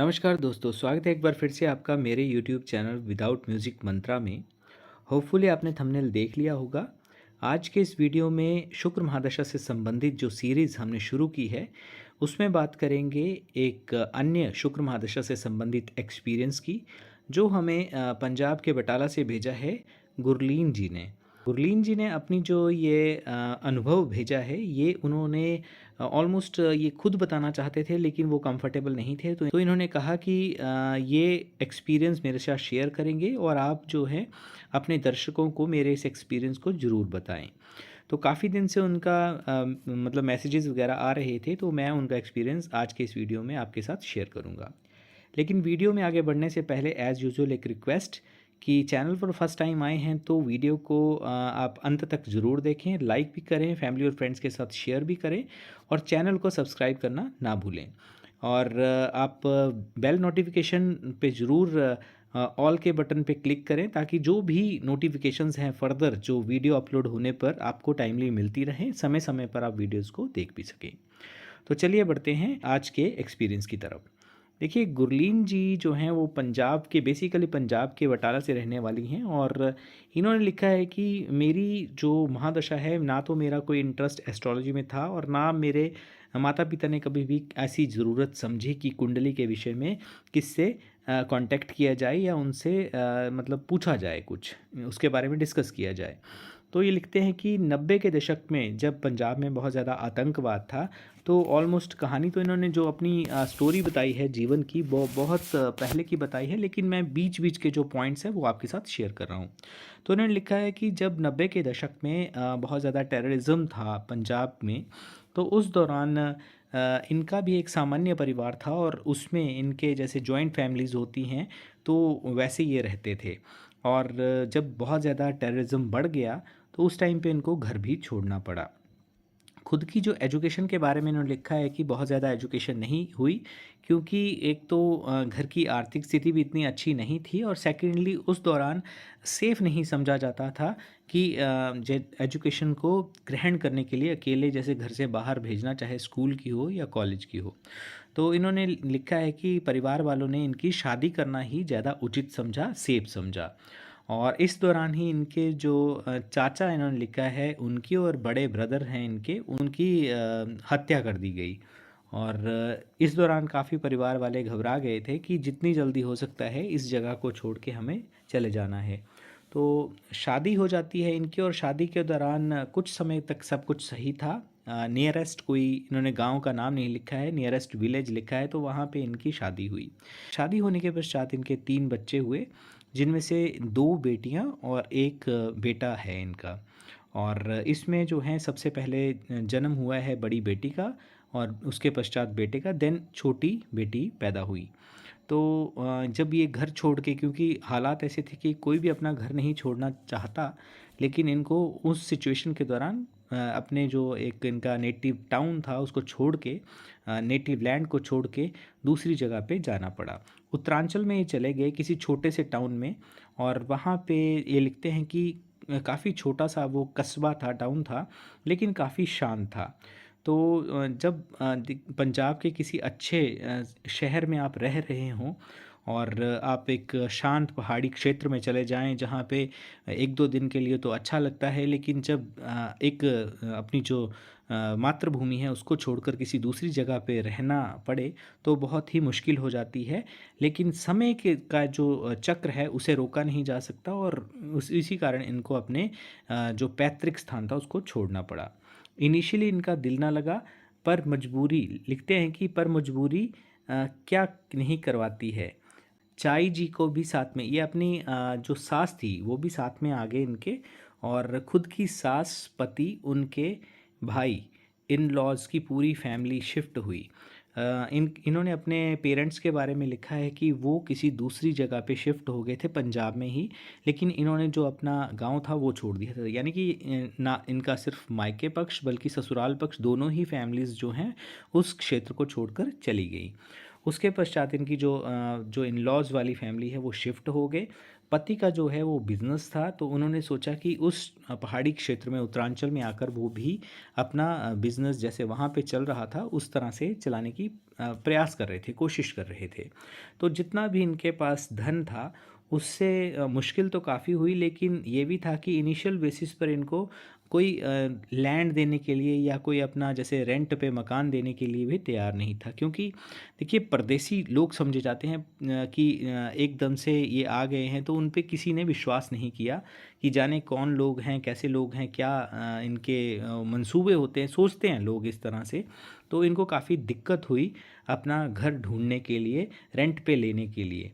नमस्कार दोस्तों, स्वागत है एक बार फिर से आपका मेरे YouTube चैनल विदाउट म्यूज़िक मंत्रा में। होपफुली आपने थंबनेल देख लिया होगा। आज के इस वीडियो में शुक्र महादशा से संबंधित जो सीरीज़ हमने शुरू की है, उसमें बात करेंगे एक अन्य शुक्र महादशा से संबंधित एक्सपीरियंस की, जो हमें पंजाब के बटाला से भेजा है गुरलीन जी ने। गुरलीन जी ने अपनी जो ये अनुभव भेजा है, ये उन्होंने ऑलमोस्ट ये खुद बताना चाहते थे, लेकिन वो कंफर्टेबल नहीं थे। तो इन्होंने कहा कि ये एक्सपीरियंस मेरे साथ शेयर करेंगे और आप जो है अपने दर्शकों को मेरे इस एक्सपीरियंस को ज़रूर बताएं। तो काफ़ी दिन से उनका मतलब मैसेजेस वगैरह आ रहे थे, तो मैं उनका एक्सपीरियंस आज के इस वीडियो में आपके साथ शेयर करूँगा। लेकिन वीडियो में आगे बढ़ने से पहले एज़ यूजुअल एक रिक्वेस्ट कि चैनल पर फर्स्ट टाइम आए हैं तो वीडियो को आप अंत तक ज़रूर देखें, लाइक भी करें, फैमिली और फ्रेंड्स के साथ शेयर भी करें और चैनल को सब्सक्राइब करना ना भूलें। और आप बेल नोटिफिकेशन पे ज़रूर ऑल के बटन पे क्लिक करें, ताकि जो भी नोटिफिकेशंस हैं फर्दर जो वीडियो अपलोड होने पर आपको टाइमली मिलती रहें, समय समय पर आप वीडियोज़ को देख भी सकें। तो चलिए बढ़ते हैं आज के एक्सपीरियंस की तरफ। देखिए, गुरलीन जी जो हैं वो पंजाब के बेसिकली पंजाब के बटाला से रहने वाली हैं और इन्होंने लिखा है कि मेरी जो महादशा है, ना तो मेरा कोई इंटरेस्ट एस्ट्रोलॉजी में था और ना मेरे माता पिता ने कभी भी ऐसी ज़रूरत समझी कि कुंडली के विषय में किससे कांटेक्ट किया जाए या उनसे मतलब पूछा जाए, कुछ उसके बारे में डिस्कस किया जाए। तो ये लिखते हैं कि 90 के दशक में जब पंजाब में बहुत ज़्यादा आतंकवाद था, तो ऑलमोस्ट कहानी तो इन्होंने जो अपनी स्टोरी बताई है जीवन की, वो बहुत पहले की बताई है, लेकिन मैं बीच बीच के जो पॉइंट्स हैं वो आपके साथ शेयर कर रहा हूँ। तो इन्होंने लिखा है कि जब 90 के दशक में बहुत ज़्यादा टेररिज्म था पंजाब में, तो उस दौरान इनका भी एक सामान्य परिवार था और उसमें इनके जैसे जॉइंट फैमिलीज़ होती हैं, तो वैसे ये रहते थे। और जब बहुत ज़्यादा टेररिज्म बढ़ गया, तो उस टाइम पे इनको घर भी छोड़ना पड़ा। खुद की जो एजुकेशन के बारे में इन्होंने लिखा है कि बहुत ज़्यादा एजुकेशन नहीं हुई, क्योंकि एक तो घर की आर्थिक स्थिति भी इतनी अच्छी नहीं थी और सेकेंडली उस दौरान सेफ़ नहीं समझा जाता था कि एजुकेशन को ग्रहण करने के लिए अकेले जैसे घर से बाहर भेजना, चाहे स्कूल की हो या कॉलेज की हो। तो इन्होंने लिखा है कि परिवार वालों ने इनकी शादी करना ही ज़्यादा उचित समझा, सेफ समझा। और इस दौरान ही इनके जो चाचा इन्होंने लिखा है, उनकी और बड़े ब्रदर हैं इनके, उनकी हत्या कर दी गई। और इस दौरान काफ़ी परिवार वाले घबरा गए थे कि जितनी जल्दी हो सकता है इस जगह को छोड़ के हमें चले जाना है। तो शादी हो जाती है इनकी और शादी के दौरान कुछ समय तक सब कुछ सही था। नियरेस्ट कोई इन्होंने गांव का नाम नहीं लिखा है, नियरेस्ट विलेज लिखा है, तो वहाँ पे इनकी शादी हुई। शादी होने के पश्चात इनके 3 बच्चे हुए, जिनमें से 2 बेटियां और 1 बेटा है इनका। और इसमें जो है सबसे पहले जन्म हुआ है बड़ी बेटी का और उसके पश्चात बेटे का, देन छोटी बेटी पैदा हुई। तो जब ये घर छोड़ के, क्योंकि हालात ऐसे थे कि कोई भी अपना घर नहीं छोड़ना चाहता, लेकिन इनको उस सिचुएशन के दौरान अपने जो एक इनका नेटिव टाउन था उसको छोड़ के, नेटिव लैंड को छोड़ के दूसरी जगह पे जाना पड़ा। उत्तरांचल में ये चले गए किसी छोटे से टाउन में, और वहाँ पे ये लिखते हैं कि काफ़ी छोटा सा वो कस्बा था, टाउन था, लेकिन काफ़ी शांत था। तो जब पंजाब के किसी अच्छे शहर में आप रह रहे हों और आप एक शांत पहाड़ी क्षेत्र में चले जाएं, जहां पे 1-2 दिन के लिए तो अच्छा लगता है, लेकिन जब अपनी जो मातृभूमि है उसको छोड़कर किसी दूसरी जगह पे रहना पड़े, तो बहुत ही मुश्किल हो जाती है। लेकिन समय के का जो चक्र है उसे रोका नहीं जा सकता, और इसी कारण इनको अपने जो पैतृक स्थान था उसको छोड़ना पड़ा। इनिशियली इनका दिल ना लगा, पर मजबूरी, लिखते हैं कि पर मजबूरी क्या नहीं करवाती है। चाई जी को भी साथ में, ये अपनी जो सास थी वो भी साथ में आ गए इनके, और खुद की सास, पति, उनके भाई, इन लॉज की पूरी फैमिली शिफ्ट हुई। इन्होंने अपने पेरेंट्स के बारे में लिखा है कि वो किसी दूसरी जगह पे शिफ्ट हो गए थे पंजाब में ही, लेकिन इन्होंने जो अपना गांव था वो छोड़ दिया था। यानी कि ना इनका सिर्फ मायके पक्ष बल्कि ससुराल पक्ष दोनों ही फैमिलीज़ जो हैं उस क्षेत्र को छोड़कर चली गई। उसके पश्चात इनकी जो इन लॉज़ वाली फैमिली है वो शिफ्ट हो गए। पति का जो है वो बिज़नेस था, तो उन्होंने सोचा कि उस पहाड़ी क्षेत्र में उत्तरांचल में आकर वो भी अपना बिज़नेस जैसे वहाँ पे चल रहा था उस तरह से चलाने की प्रयास कर रहे थे, कोशिश कर रहे थे। तो जितना भी इनके पास धन था उससे मुश्किल तो काफ़ी हुई, लेकिन ये भी था कि इनिशियल बेसिस पर इनको कोई लैंड देने के लिए या कोई अपना जैसे रेंट पे मकान देने के लिए भी तैयार नहीं था, क्योंकि देखिए परदेसी लोग समझे जाते हैं कि एकदम से ये आ गए हैं, तो उन पे किसी ने विश्वास नहीं किया कि जाने कौन लोग हैं, कैसे लोग हैं, क्या इनके मंसूबे होते हैं, सोचते हैं लोग इस तरह से। तो इनको काफ़ी दिक्कत हुई अपना घर ढूंढने के लिए, रेंट पे लेने के लिए।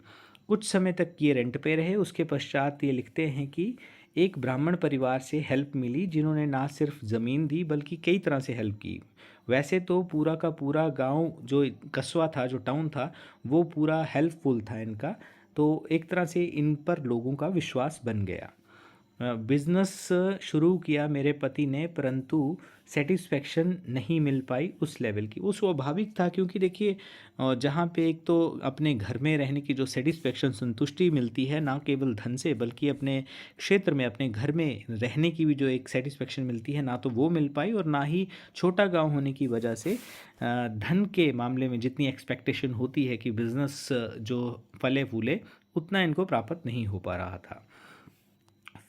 कुछ समय तक ये रेंट पे रहे, उसके पश्चात ये लिखते हैं कि एक ब्राह्मण परिवार से हेल्प मिली, जिन्होंने ना सिर्फ ज़मीन दी बल्कि कई तरह से हेल्प की। वैसे तो पूरा का पूरा गांव जो कस्बा था, जो टाउन था, वो पूरा हेल्पफुल था इनका। तो एक तरह से इन पर लोगों का विश्वास बन गया। बिज़नेस शुरू किया मेरे पति ने, परंतु सेटिस्फेक्शन नहीं मिल पाई उस लेवल की। वो स्वाभाविक था, क्योंकि देखिए जहाँ पे एक तो अपने घर में रहने की जो सेटिस्फेक्शन, संतुष्टि मिलती है, ना केवल धन से बल्कि अपने क्षेत्र में, अपने घर में रहने की भी जो एक सेटिस्फेक्शन मिलती है, ना तो वो मिल पाई, और ना ही छोटा गांव होने की वजह से धन के मामले में जितनी एक्सपेक्टेशन होती है कि बिज़नेस जो फले फूले, उतना इनको प्राप्त नहीं हो पा रहा था।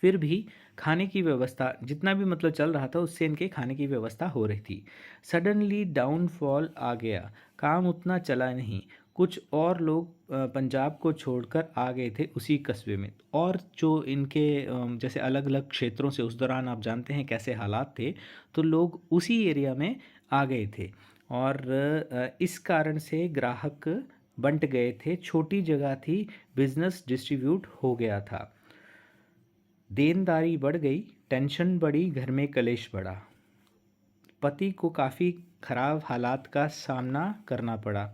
फिर भी खाने की व्यवस्था जितना भी मतलब चल रहा था, उससे इनके खाने की व्यवस्था हो रही थी। सडनली डाउनफॉल आ गया, काम उतना चला नहीं। कुछ और लोग पंजाब को छोड़कर आ गए थे उसी कस्बे में, और जो इनके जैसे अलग अलग क्षेत्रों से, उस दौरान आप जानते हैं कैसे हालात थे, तो लोग उसी एरिया में आ गए थे, और इस कारण से ग्राहक बंट गए थे, छोटी जगह थी, बिजनेस डिस्ट्रीब्यूट हो गया था। देनदारी बढ़ गई, टेंशन बढ़ी, घर में कलेश बढ़ा। पति को काफ़ी खराब हालात का सामना करना पड़ा।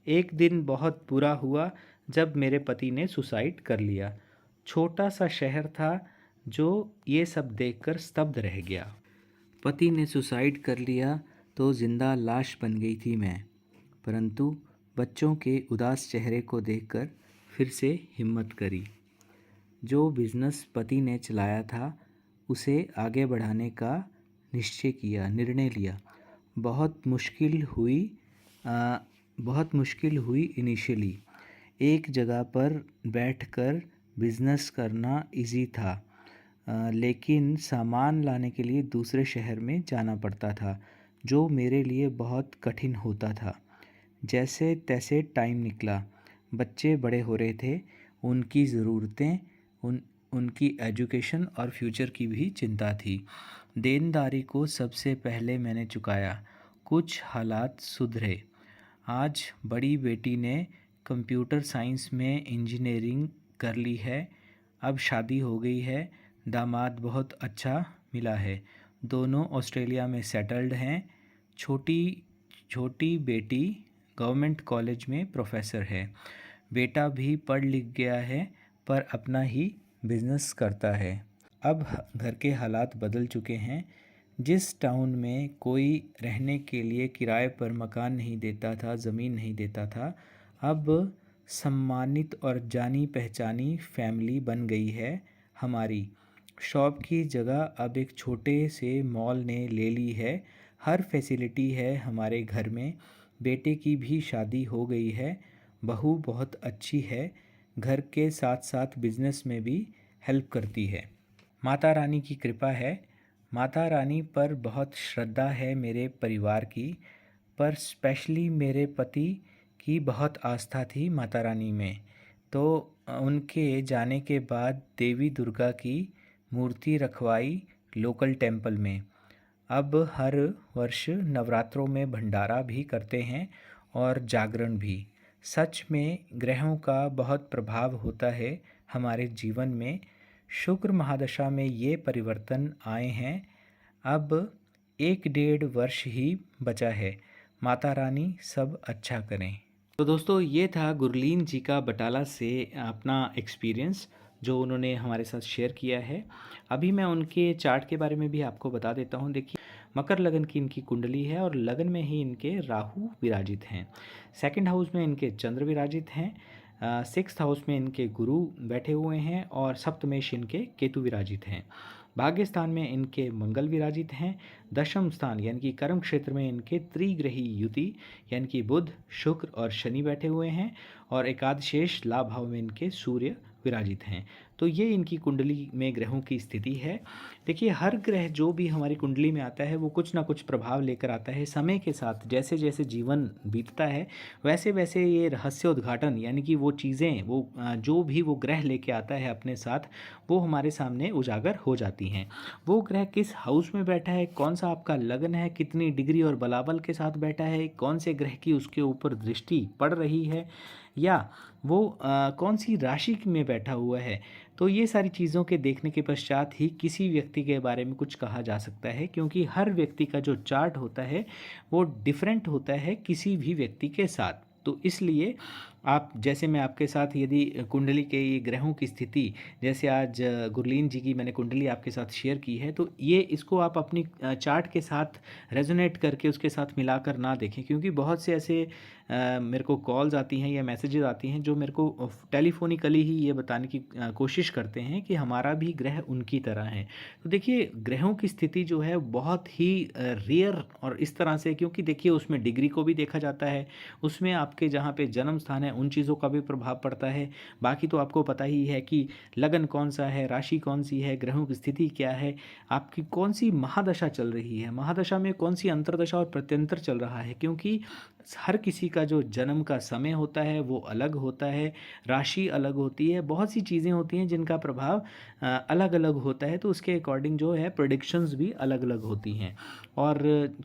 एक दिन बहुत बुरा हुआ जब मेरे पति ने सुसाइड कर लिया। छोटा सा शहर था जो ये सब देखकर स्तब्ध रह गया। पति ने सुसाइड कर लिया तो जिंदा लाश बन गई थी मैं, परंतु बच्चों के उदास चेहरे को देखकर फिर से हिम्मत करी। जो बिज़नेस पति ने चलाया था उसे आगे बढ़ाने का निश्चय किया, निर्णय लिया। बहुत मुश्किल हुई आ, बहुत मुश्किल हुई इनिशियली। एक जगह पर बैठकर बिज़नेस करना इजी था, लेकिन सामान लाने के लिए दूसरे शहर में जाना पड़ता था, जो मेरे लिए बहुत कठिन होता था। जैसे तैसे टाइम निकला, बच्चे बड़े हो रहे थे, उनकी ज़रूरतें, उनकी एजुकेशन और फ्यूचर की भी चिंता थी। देनदारी को सबसे पहले मैंने चुकाया। कुछ हालात सुधरे। आज बड़ी बेटी ने कंप्यूटर साइंस में इंजीनियरिंग कर ली है। अब शादी हो गई है, दामाद बहुत अच्छा मिला है, दोनों ऑस्ट्रेलिया में सेटल्ड हैं। छोटी छोटी बेटी गवर्नमेंट कॉलेज में प्रोफेसर है। बेटा भी पढ़ लिख गया है, पर अपना ही बिजनेस करता है। अब घर के हालात बदल चुके हैं। जिस टाउन में कोई रहने के लिए किराए पर मकान नहीं देता था, ज़मीन नहीं देता था, अब सम्मानित और जानी पहचानी फैमिली बन गई है हमारी। शॉप की जगह अब एक छोटे से मॉल ने ले ली है। हर फैसिलिटी है हमारे घर में। बेटे की भी शादी हो गई है। बहू बहुत अच्छी है, घर के साथ साथ बिजनेस में भी हेल्प करती है। माता रानी की कृपा है। माता रानी पर बहुत श्रद्धा है मेरे परिवार की, पर स्पेशली मेरे पति की बहुत आस्था थी माता रानी में। तो उनके जाने के बाद देवी दुर्गा की मूर्ति रखवाई लोकल टेम्पल में। अब हर वर्ष नवरात्रों में भंडारा भी करते हैं और जागरण भी। सच में ग्रहों का बहुत प्रभाव होता है हमारे जीवन में। शुक्र महादशा में ये परिवर्तन आए हैं। अब 1 डेढ़ वर्ष ही बचा है। माता रानी सब अच्छा करें। तो दोस्तों, ये था गुरलीन जी का बटाला से अपना एक्सपीरियंस जो उन्होंने हमारे साथ शेयर किया है। अभी मैं उनके चार्ट के बारे में भी आपको बता देता हूँ। देखिए, मकर लगन की इनकी कुंडली है और लगन में ही इनके राहु विराजित हैं। सेकंड हाउस में इनके चंद्र विराजित हैं। सिक्स्थ हाउस में इनके गुरु बैठे हुए हैं और सप्तमेश इनके केतु विराजित हैं। भाग्य स्थान में इनके मंगल विराजित हैं। दशम स्थान यानी कि कर्म क्षेत्र में इनके त्रिग्रही युति यानी कि बुध, शुक्र और शनि बैठे हुए हैं और एकादशेष लाभ भाव में इनके सूर्य विराजित हैं। तो ये इनकी कुंडली में ग्रहों की स्थिति है। देखिए, हर ग्रह जो भी हमारी कुंडली में आता है वो कुछ ना कुछ प्रभाव लेकर आता है। समय के साथ जैसे जैसे जीवन बीतता है वैसे वैसे ये रहस्य उद्घाटन यानी कि वो चीज़ें जो भी वो ग्रह लेके आता है अपने साथ वो हमारे सामने उजागर हो जाती हैं। वो ग्रह किस हाउस में बैठा है, कौन सा आपका लग्न है, कितनी डिग्री और बलाबल के साथ बैठा है, कौन से ग्रह की उसके ऊपर दृष्टि पड़ रही है, या वो कौन सी राशि में बैठा हुआ है, तो ये सारी चीज़ों के देखने के पश्चात ही किसी व्यक्ति के बारे में कुछ कहा जा सकता है। क्योंकि हर व्यक्ति का जो चार्ट होता है वो डिफरेंट होता है किसी भी व्यक्ति के साथ। तो इसलिए आप, जैसे मैं आपके साथ यदि कुंडली के ये ग्रहों की स्थिति, जैसे आज गुरलीन जी की मैंने कुंडली आपके साथ शेयर की है, तो ये इसको आप अपनी चार्ट के साथ रेजोनेट करके उसके साथ मिलाकर ना देखें। क्योंकि बहुत से ऐसे मेरे को कॉल्स आती हैं या मैसेजेस आती हैं जो मेरे को टेलीफोनिकली ही ये बताने की कोशिश करते हैं कि हमारा भी ग्रह उनकी तरह है। तो देखिए, ग्रहों की स्थिति जो है बहुत ही रेयर और इस तरह से, क्योंकि देखिए उसमें डिग्री को भी देखा जाता है, उसमें आपके जहाँ पे जन्म स्थान है उन चीज़ों का भी प्रभाव पड़ता है। बाकी तो आपको पता ही है कि लगन कौन सा है, राशि कौन सी है, ग्रहों की स्थिति क्या है, आपकी कौन सी महादशा चल रही है, महादशा में कौन सी अंतर्दशा और प्रत्यंतर चल रहा है। क्योंकि हर किसी का जो जन्म का समय होता है वो अलग होता है, राशि अलग होती है, बहुत सी चीज़ें होती हैं जिनका प्रभाव अलग अलग होता है। तो उसके अकॉर्डिंग जो है प्रेडिक्शंस भी अलग अलग होती हैं। और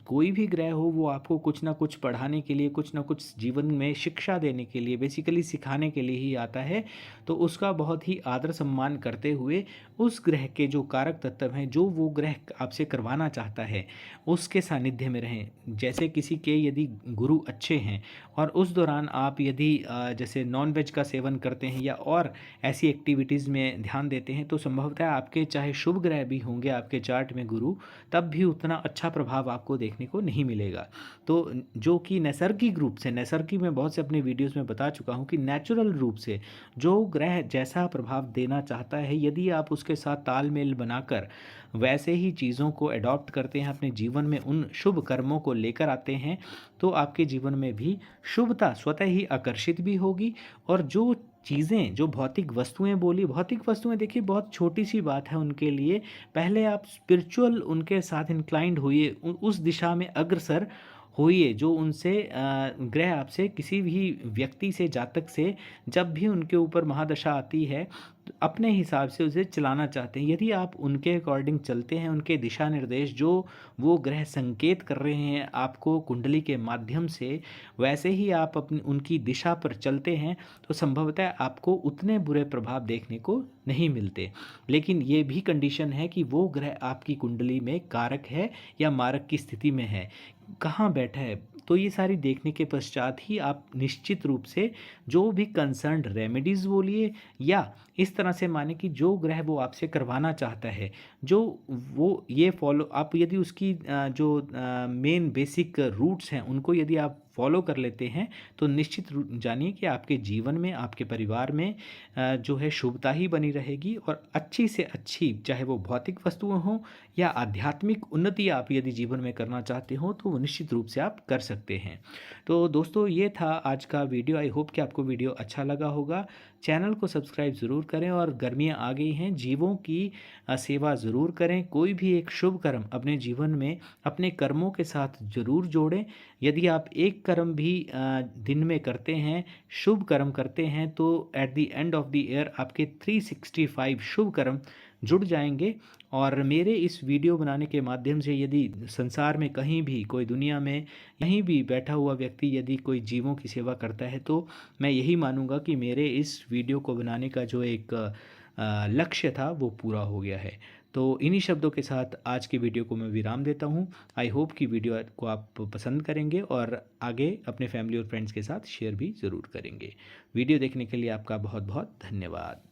कोई भी ग्रह हो वो आपको कुछ ना कुछ पढ़ाने के लिए, कुछ ना कुछ जीवन में शिक्षा देने के लिए, बेसिकली सिखाने के लिए ही आता है। तो उसका बहुत ही आदर सम्मान करते हुए उस ग्रह के जो कारक तत्व हैं, जो वो ग्रह आपसे करवाना चाहता है, उसके सानिध्य में रहें। जैसे किसी के यदि गुरु अच्छे हैं और उस दौरान आप यदि जैसे नॉन वेज का सेवन करते हैं या और ऐसी एक्टिविटीज़ में ध्यान देते हैं, तो संभवतः आपके चाहे शुभ ग्रह भी होंगे आपके चार्ट में गुरु, तब भी उतना अच्छा प्रभाव आपको देखने को नहीं मिलेगा। तो जो कि नैसर्गिक रूप से, नैसर्गिक में बहुत से अपने वीडियोस में बता चुका हूँ कि नेचुरल रूप से जो ग्रह जैसा प्रभाव देना चाहता है, यदि आप उसके साथ तालमेल बनाकर वैसे ही चीज़ों को अडॉप्ट करते हैं, अपने जीवन में उन शुभ कर्मों को लेकर आते हैं, तो आपके जीवन में भी शुभता स्वतः ही आकर्षित भी होगी। और जो चीज़ें, जो भौतिक वस्तुएं बोली, भौतिक वस्तुएं देखिए बहुत छोटी सी बात है उनके लिए। पहले आप स्पिरिचुअल उनके साथ इंक्लाइंड होइए, उस दिशा में अग्रसर होइए जो उनसे ग्रह आपसे, किसी भी व्यक्ति से, जातक से जब भी उनके ऊपर महादशा आती है तो अपने हिसाब से उसे चलाना चाहते हैं। यदि आप उनके अकॉर्डिंग चलते हैं, उनके दिशा निर्देश जो वो ग्रह संकेत कर रहे हैं आपको कुंडली के माध्यम से, वैसे ही आप अपनी उनकी दिशा पर चलते हैं, तो संभवतः आपको उतने बुरे प्रभाव देखने को नहीं मिलते। लेकिन ये भी कंडीशन है कि वो ग्रह आपकी कुंडली में कारक है या मारक की स्थिति में है, कहाँ बैठा है। तो ये सारी देखने के पश्चात ही आप निश्चित रूप से जो भी कंसर्न्ड रेमेडीज़ बोलिए, या इस तरह से माने कि जो ग्रह वो आपसे करवाना चाहता है, जो वो ये फॉलो आप यदि उसकी जो मेन बेसिक रूट्स हैं उनको यदि आप फॉलो कर लेते हैं, तो निश्चित जानिए कि आपके जीवन में, आपके परिवार में जो है शुभता ही बनी रहेगी। और अच्छी से अच्छी, चाहे वो भौतिक वस्तुएं हों या आध्यात्मिक उन्नति आप यदि जीवन में करना चाहते हो, तो वो निश्चित रूप से आप कर सकते हैं। तो दोस्तों, ये था आज का वीडियो। आई होप कि आपको वीडियो अच्छा लगा होगा। चैनल को सब्सक्राइब ज़रूर करें और गर्मियाँ आ गई हैं, जीवों की सेवा ज़रूर करें। कोई भी एक शुभ कर्म अपने जीवन में अपने कर्मों के साथ ज़रूर जोड़ें। यदि आप एक कर्म भी दिन में करते हैं, शुभ कर्म करते हैं, तो at the end of the year आपके 365 शुभ कर्म जुड़ जाएंगे। और मेरे इस वीडियो बनाने के माध्यम से यदि संसार में कहीं भी, कोई दुनिया में कहीं भी बैठा हुआ व्यक्ति यदि कोई जीवों की सेवा करता है, तो मैं यही मानूंगा कि मेरे इस वीडियो को बनाने का जो एक लक्ष्य था वो पूरा हो गया है। तो इन्हीं शब्दों के साथ आज की वीडियो को मैं विराम देता हूँ। आई होप कि वीडियो को आप पसंद करेंगे और आगे अपने फैमिली और फ्रेंड्स के साथ शेयर भी ज़रूर करेंगे। वीडियो देखने के लिए आपका बहुत बहुत धन्यवाद।